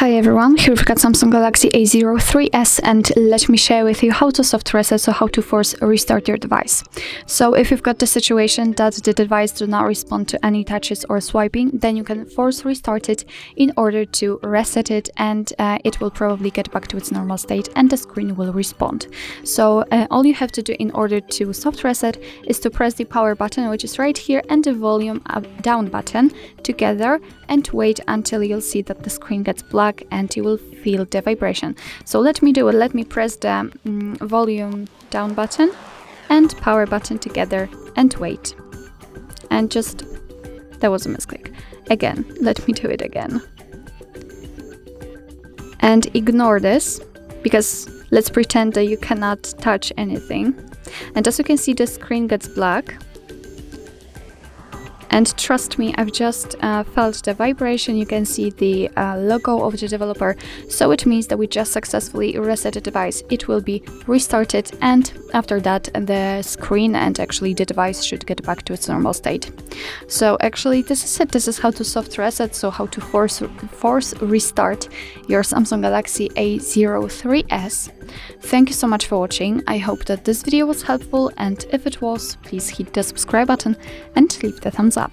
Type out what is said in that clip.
Hi everyone, here we've got Samsung Galaxy A03s, and let me share with you how to soft reset, so how to force restart your device. So if you've got the situation that the device do not respond to any touches or swiping, then you can force restart it in order to reset it, and it will probably get back to its normal state and the screen will respond. So all you have to do in order to soft reset is to press the power button, which is right here, and the volume down button together, and wait until you'll see that the screen gets black and you will feel the vibration. So let me do it. Let me press the volume down button and power button together and wait. And just, that was a misclick. Again, let me do it again. And ignore this, because let's pretend that you cannot touch anything. And as you can see, the screen gets black. And trust me, I've just felt the vibration. You can see the logo of the developer. So it means that we just successfully reset the device. It will be restarted, and after that the screen and actually the device should get back to its normal state. So actually this is it. This is how to soft reset, so how to force restart your Samsung Galaxy A03s. Thank you so much for watching. I hope that this video was helpful, and if it was, please hit the subscribe button and leave the thumbs up.